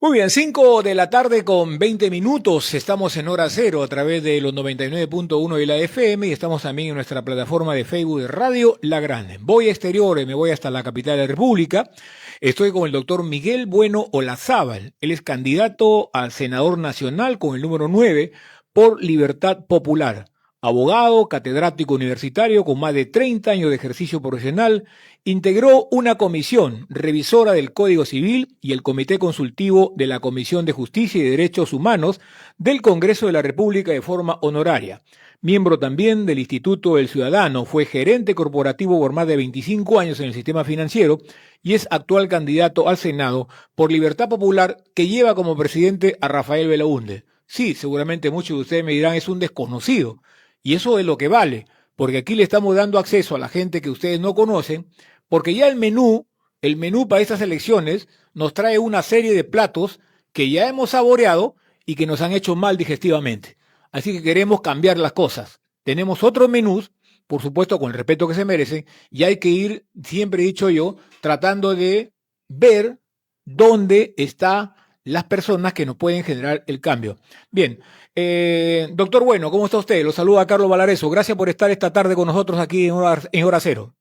Muy bien, 5 de la tarde con 20 minutos. Estamos en hora cero a través de los 99.1 de la FM y estamos también en nuestra plataforma de Facebook de Radio La Grande. Voy a exteriores, me voy hasta la capital de la República. Estoy con el doctor Miguel Bueno Olazábal. Él es candidato a senador nacional con el número 9 por Libertad Popular. Abogado, catedrático universitario con más de 30 años de ejercicio profesional, integró una comisión revisora del Código Civil y el Comité Consultivo de la Comisión de Justicia y Derechos Humanos del Congreso de la República de forma honoraria. Miembro también del Instituto del Ciudadano, fue gerente corporativo por más de 25 años en el sistema financiero y es actual candidato al Senado por Libertad Popular, que lleva como presidente a Rafael Belaúnde. Sí, seguramente muchos de ustedes me dirán es un desconocido, y eso es lo que vale, porque aquí le estamos dando acceso a la gente que ustedes no conocen, porque ya el menú para estas elecciones nos trae una serie de platos que ya hemos saboreado y que nos han hecho mal digestivamente. Así que queremos cambiar las cosas. Tenemos otros menús, por supuesto, con el respeto que se merecen, y hay que ir, siempre he dicho yo, tratando de ver dónde están las personas que nos pueden generar el cambio. Bien, doctor Bueno, ¿cómo está usted? Lo saluda Carlos Valareso. Gracias por estar esta tarde con nosotros aquí en hora cero.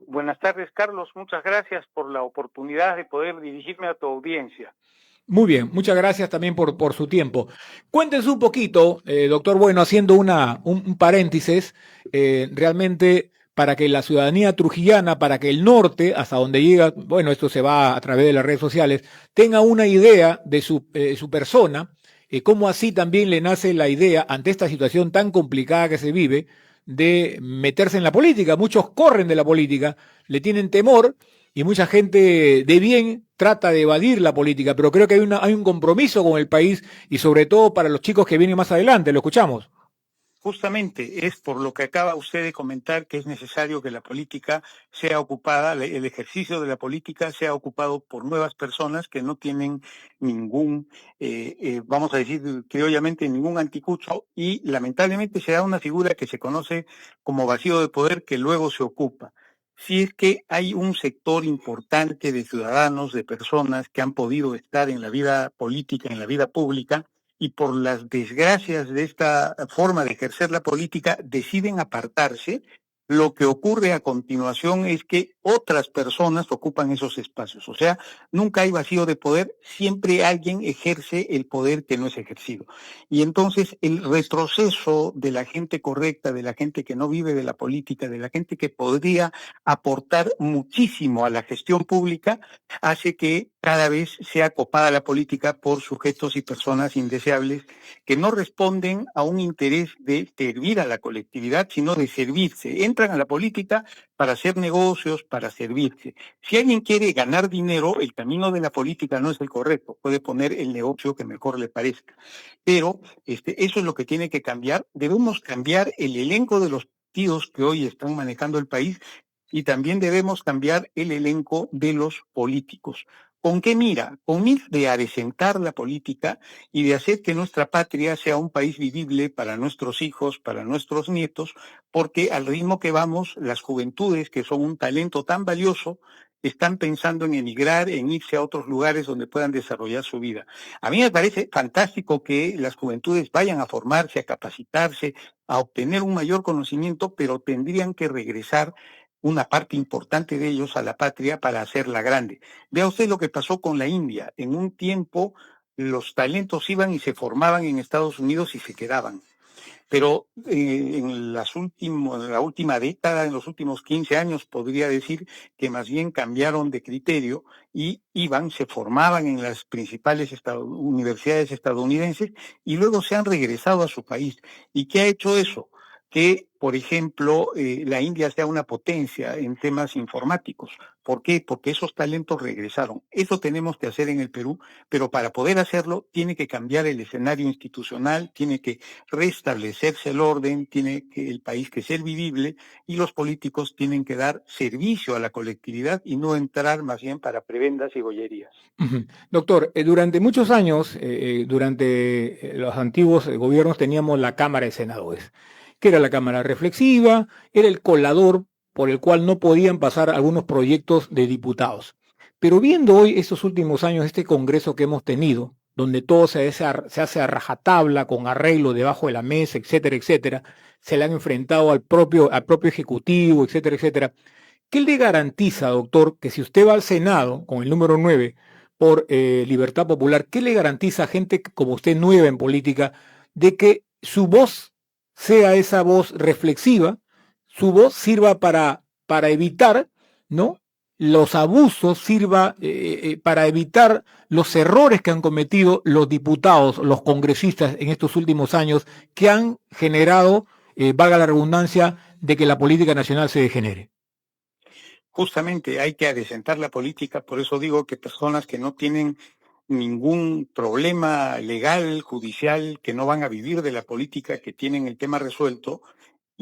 Buenas tardes, Carlos. Muchas gracias por la oportunidad de poder dirigirme a tu audiencia. Muy bien, muchas gracias también por su tiempo. Cuéntenos un poquito, doctor Bueno, haciendo un paréntesis, realmente para que la ciudadanía trujillana, para que el norte, hasta donde llega, bueno, esto se va a través de las redes sociales, tenga una idea de su persona, cómo así también le nace la idea ante esta situación tan complicada que se vive de meterse en la política. Muchos corren de la política, le tienen temor y mucha gente de bien trata de evadir la política, pero creo que hay un compromiso con el país y sobre todo para los chicos que vienen más adelante. Lo escuchamos. Justamente es por lo que acaba usted de comentar que es necesario que la política sea ocupada, el ejercicio de la política sea ocupado por nuevas personas que no tienen ningún, vamos a decir criollamente, ningún anticucho, y lamentablemente se da una figura que se conoce como vacío de poder que luego se ocupa. Si es que hay un sector importante de ciudadanos, de personas que han podido estar en la vida política, en la vida pública, y por las desgracias de esta forma de ejercer la política deciden apartarse, lo que ocurre a continuación es que otras personas ocupan esos espacios. O sea, nunca hay vacío de poder, siempre alguien ejerce el poder que no es ejercido. Y entonces el retroceso de la gente correcta, de la gente que no vive de la política, de la gente que podría aportar muchísimo a la gestión pública, hace que cada vez sea copada la política por sujetos y personas indeseables que no responden a un interés de servir a la colectividad, sino de servirse. Entran a la política para hacer negocios, para servirse. Si alguien quiere ganar dinero, el camino de la política no es el correcto. Puede poner el negocio que mejor le parezca. Pero eso es lo que tiene que cambiar. Debemos cambiar el elenco de los partidos que hoy están manejando el país y también debemos cambiar el elenco de los políticos. ¿Con qué mira? Con miras de adecentar la política y de hacer que nuestra patria sea un país vivible para nuestros hijos, para nuestros nietos, porque al ritmo que vamos, las juventudes, que son un talento tan valioso, están pensando en emigrar, en irse a otros lugares donde puedan desarrollar su vida. A mí me parece fantástico que las juventudes vayan a formarse, a capacitarse, a obtener un mayor conocimiento, pero tendrían que regresar una parte importante de ellos a la patria para hacerla grande. Vea usted lo que pasó con la India. En un tiempo los talentos iban y se formaban en Estados Unidos y se quedaban. Pero en la última década, en los últimos 15 años, podría decir que más bien cambiaron de criterio y iban, se formaban en las principales universidades estadounidenses y luego se han regresado a su país. ¿Y qué ha hecho eso? Que, por ejemplo, la India sea una potencia en temas informáticos. ¿Por qué? Porque esos talentos regresaron. Eso tenemos que hacer en el Perú, pero para poder hacerlo tiene que cambiar el escenario institucional, tiene que restablecerse el orden, tiene que el país que ser vivible y los políticos tienen que dar servicio a la colectividad y no entrar más bien para prebendas y bollerías. Ujú. Doctor, durante muchos años, durante los antiguos gobiernos teníamos la Cámara de Senadores, que era la Cámara reflexiva, era el colador por el cual no podían pasar algunos proyectos de diputados. Pero viendo hoy estos últimos años, este congreso que hemos tenido, donde todo se hace a rajatabla, con arreglo debajo de la mesa, etcétera, etcétera, se le han enfrentado al propio ejecutivo, etcétera, etcétera. ¿Qué le garantiza, doctor, que si usted va al Senado con el número 9 por Libertad Popular, qué le garantiza a gente como usted nueva en política de que su voz sea esa voz reflexiva, su voz sirva para evitar, ¿no?, los abusos, sirva para evitar los errores que han cometido los diputados, los congresistas en estos últimos años, que han generado, valga la redundancia, de que la política nacional se degenere? Justamente hay que adecentar la política, por eso digo que personas que no tienen ningún problema legal, judicial, que no van a vivir de la política, que tienen el tema resuelto,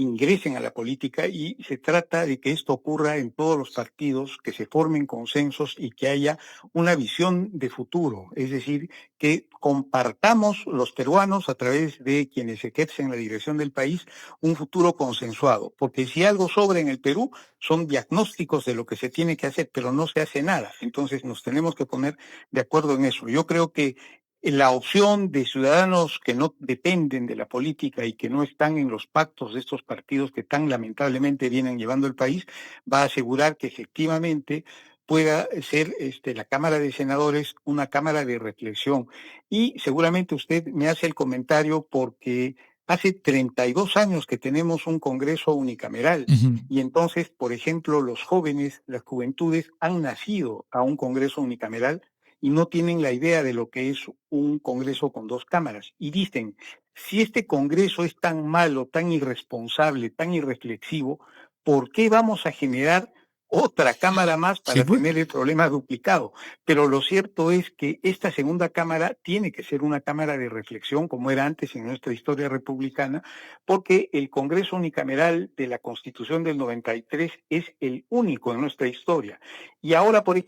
ingresen a la política, y se trata de que esto ocurra en todos los partidos, que se formen consensos y que haya una visión de futuro, es decir, que compartamos los peruanos a través de quienes ejercen la dirección del país un futuro consensuado, porque si algo sobra en el Perú son diagnósticos de lo que se tiene que hacer, pero no se hace nada. Entonces nos tenemos que poner de acuerdo en eso. Yo creo que la opción de ciudadanos que no dependen de la política y que no están en los pactos de estos partidos que tan lamentablemente vienen llevando el país, va a asegurar que efectivamente pueda ser la Cámara de Senadores una cámara de reflexión. Y seguramente usted me hace el comentario porque hace 32 años que tenemos un Congreso unicameral, y entonces, por ejemplo, los jóvenes, las juventudes han nacido a un Congreso unicameral y no tienen la idea de lo que es un Congreso con dos cámaras. Y dicen, si este Congreso es tan malo, tan irresponsable, tan irreflexivo, ¿por qué vamos a generar otra cámara más Sí, para pues. tener el problema duplicado? Pero lo cierto es que esta segunda cámara tiene que ser una cámara de reflexión, como era antes en nuestra historia republicana, porque el Congreso unicameral de la Constitución del 93 es el único en nuestra historia. Y ahora, por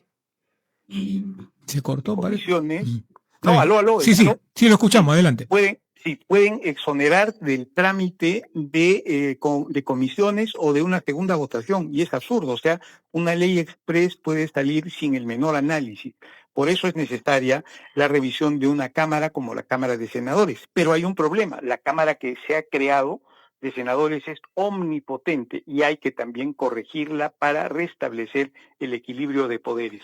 Se cortó, parece. comisiones, Está no, bien. aló, Sí, sí, ¿no? sí, lo Sí, escuchamos, adelante. pueden exonerar del trámite de comisiones o de una segunda votación, y es absurdo. O sea, una ley express puede salir sin el menor análisis. Por eso es necesaria la revisión de una cámara como la Cámara de Senadores. Pero hay un problema: la cámara que se ha creado de senadores es omnipotente y hay que también corregirla para restablecer el equilibrio de poderes.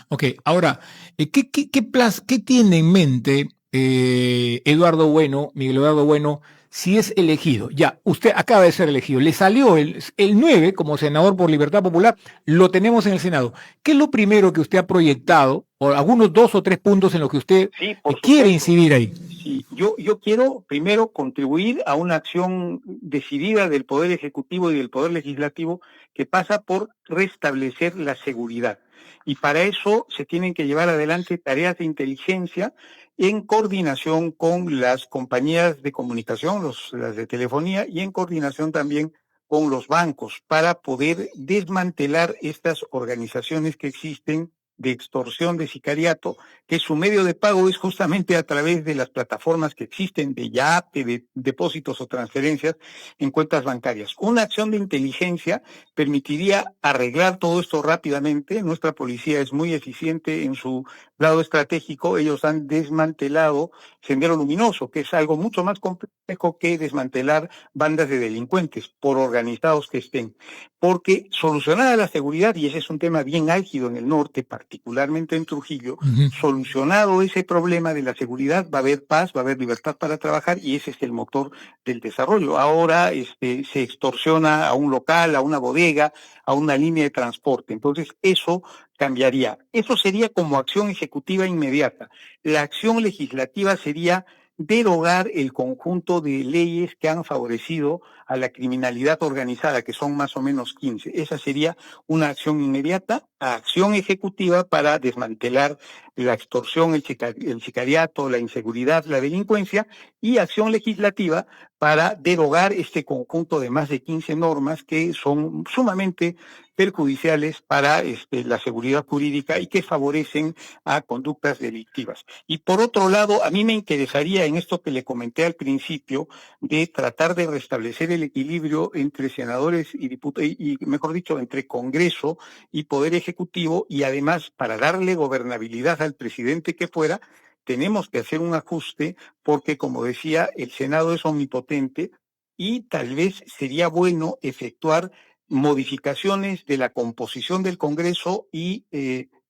Ok, ahora, ¿qué tiene en mente Eduardo Bueno, Miguel Eduardo Bueno, si es elegido? Ya, usted acaba de ser elegido, le salió el 9 como senador por Libertad Popular, lo tenemos en el Senado. ¿Qué es lo primero que usted ha proyectado, o algunos 2 o 3 puntos en los que usted Sí, por quiere supuesto. incidir ahí? Sí, yo quiero primero contribuir a una acción decidida del Poder Ejecutivo y del Poder Legislativo que pasa por restablecer la seguridad. Y para eso se tienen que llevar adelante tareas de inteligencia en coordinación con las compañías de comunicación, las de telefonía, y en coordinación también con los bancos, para poder desmantelar estas organizaciones que existen de extorsión, de sicariato, que su medio de pago es justamente a través de las plataformas que existen de Yape, de depósitos o transferencias en cuentas bancarias. Una acción de inteligencia permitiría arreglar todo esto rápidamente. Nuestra policía es muy eficiente en su lado estratégico. Ellos han desmantelado Sendero Luminoso, que es algo mucho más complejo que desmantelar bandas de delincuentes, por organizados que estén. Porque solucionada la seguridad, y ese es un tema bien álgido en el norte, particularmente en Trujillo, solucionado ese problema de la seguridad, va a haber paz, va a haber libertad para trabajar, y ese es el motor del desarrollo. Ahora se extorsiona a un local, a una bodega, a una línea de transporte. Entonces eso cambiaría. Eso sería como acción ejecutiva inmediata. La acción legislativa sería derogar el conjunto de leyes que han favorecido a la criminalidad organizada, que son más o menos 15. Esa sería una acción inmediata. Acción ejecutiva para desmantelar la extorsión, el sicariato, la inseguridad, la delincuencia, y acción legislativa para derogar este conjunto de más de 15 normas que son sumamente perjudiciales para la seguridad jurídica y que favorecen a conductas delictivas. Y por otro lado, a mí me interesaría en esto que le comenté al principio, de tratar de restablecer el equilibrio entre senadores y diputados, y mejor dicho, entre Congreso y Poder Ejecutivo, y además para darle gobernabilidad al presidente que fuera, tenemos que hacer un ajuste porque, como decía, el Senado es omnipotente y tal vez sería bueno efectuar modificaciones de la composición del Congreso y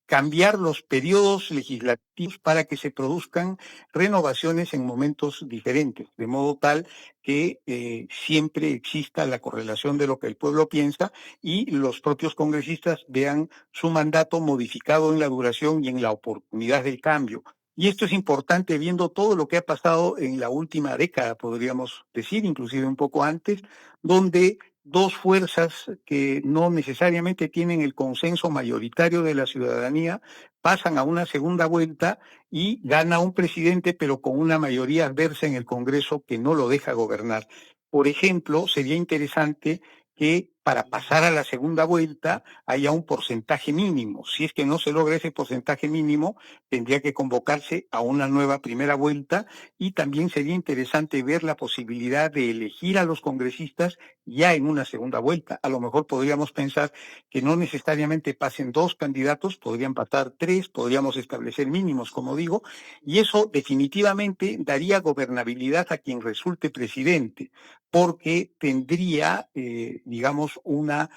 cambiar los periodos legislativos para que se produzcan renovaciones en momentos diferentes, de modo tal que siempre exista la correlación de lo que el pueblo piensa y los propios congresistas vean su mandato modificado en la duración y en la oportunidad del cambio. Y esto es importante viendo todo lo que ha pasado en la última década, podríamos decir, inclusive un poco antes, donde dos fuerzas que no necesariamente tienen el consenso mayoritario de la ciudadanía pasan a una segunda vuelta y gana un presidente, pero con una mayoría adversa en el Congreso que no lo deja gobernar. Por ejemplo, sería interesante que para pasar a la segunda vuelta haya un porcentaje mínimo. Si es que no se logra ese porcentaje mínimo, tendría que convocarse a una nueva primera vuelta y también sería interesante ver la posibilidad de elegir a los congresistas ya en una segunda vuelta. A lo mejor podríamos pensar que no necesariamente pasen dos candidatos, podrían pasar tres, podríamos establecer mínimos, como digo, y eso definitivamente daría gobernabilidad a quien resulte presidente, porque tendría, digamos, una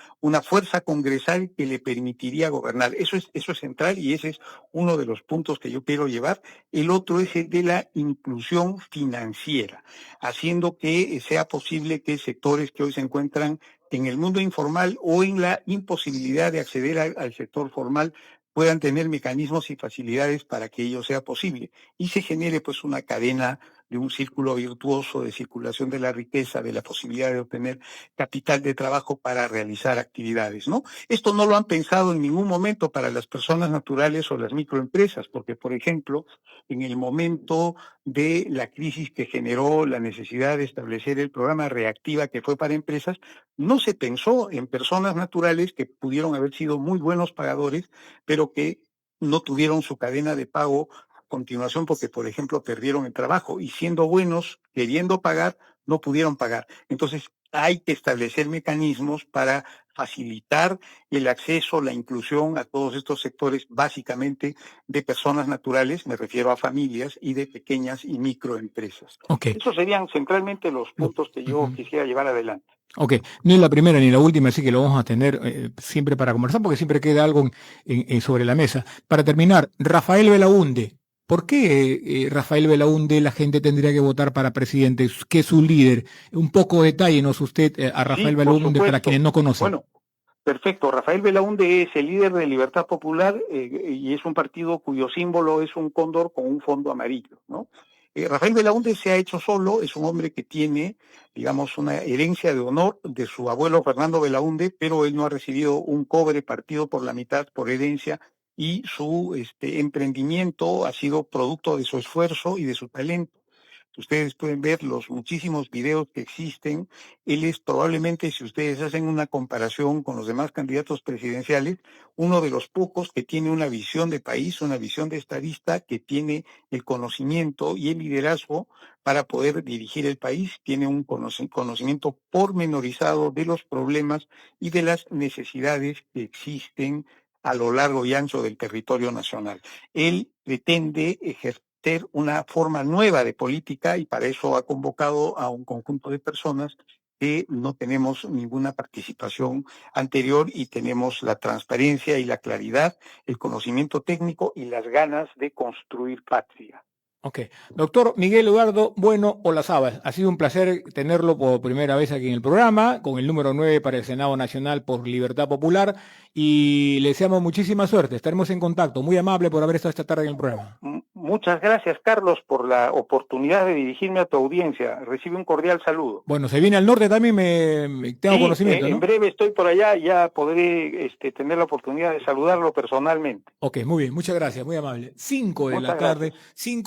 fuerza congresal que le permitiría gobernar. Eso es central y ese es uno de los puntos que yo quiero llevar. El otro es el de la inclusión financiera, haciendo que sea posible que sectores que hoy se encuentran en el mundo informal o en la imposibilidad de acceder al sector formal puedan tener mecanismos y facilidades para que ello sea posible y se genere pues una cadena de un círculo virtuoso de circulación de la riqueza, de la posibilidad de obtener capital de trabajo para realizar actividades, ¿no? Esto no lo han pensado en ningún momento para las personas naturales o las microempresas, porque, por ejemplo, en el momento de la crisis que generó la necesidad de establecer el programa Reactiva, que fue para empresas, no se pensó en personas naturales que pudieron haber sido muy buenos pagadores, pero que no tuvieron su cadena de pago continuación porque, por ejemplo, perdieron el trabajo y siendo buenos, queriendo pagar, no pudieron pagar. Entonces, hay que establecer mecanismos para facilitar el acceso, la inclusión a todos estos sectores, básicamente de personas naturales, me refiero a familias y de pequeñas y microempresas. Okay. Esos serían centralmente los puntos que yo quisiera llevar adelante. Ok, no es la primera ni la última, así que lo vamos a tener siempre para conversar, porque siempre queda algo sobre la mesa. Para terminar, Rafael Belaúnde. ¿Por qué Rafael Belaúnde la gente tendría que votar para presidente? ¿Qué es su líder? Un poco de detallenos usted a Rafael Belaúnde para quienes no conocen. Bueno, perfecto. Rafael Belaúnde es el líder de Libertad Popular y es un partido cuyo símbolo es un cóndor con un fondo amarillo, ¿no? Rafael Belaúnde se ha hecho solo, es un hombre que tiene, digamos, una herencia de honor de su abuelo Fernando Belaúnde, pero él no ha recibido un cobre partido por la mitad por herencia y su emprendimiento ha sido producto de su esfuerzo y de su talento. Ustedes pueden ver los muchísimos videos que existen. Él es probablemente, si ustedes hacen una comparación con los demás candidatos presidenciales, uno de los pocos que tiene una visión de país, una visión de estadista, que tiene el conocimiento y el liderazgo para poder dirigir el país. Tiene un conocimiento pormenorizado de los problemas y de las necesidades que existen a lo largo y ancho del territorio nacional. Él pretende ejercer una forma nueva de política y para eso ha convocado a un conjunto de personas que no tenemos ninguna participación anterior y tenemos la transparencia y la claridad, el conocimiento técnico y las ganas de construir patria. Ok. Doctor Miguel Eduardo Bueno Olazábal, ha sido un placer tenerlo por primera vez aquí en el programa, con el número 9 para el Senado Nacional por Libertad Popular, y le deseamos muchísima suerte. Estaremos en contacto. Muy amable por haber estado esta tarde en el programa. Muchas gracias, Carlos, por la oportunidad de dirigirme a tu audiencia. Recibe un cordial saludo. Bueno, se viene al norte también, tengo Sí, conocimiento, ¿no? en breve estoy por allá, ya podré tener la oportunidad de saludarlo personalmente. Ok, muy bien, muchas gracias, muy amable. 5 de la Muchas tarde, gracias. 5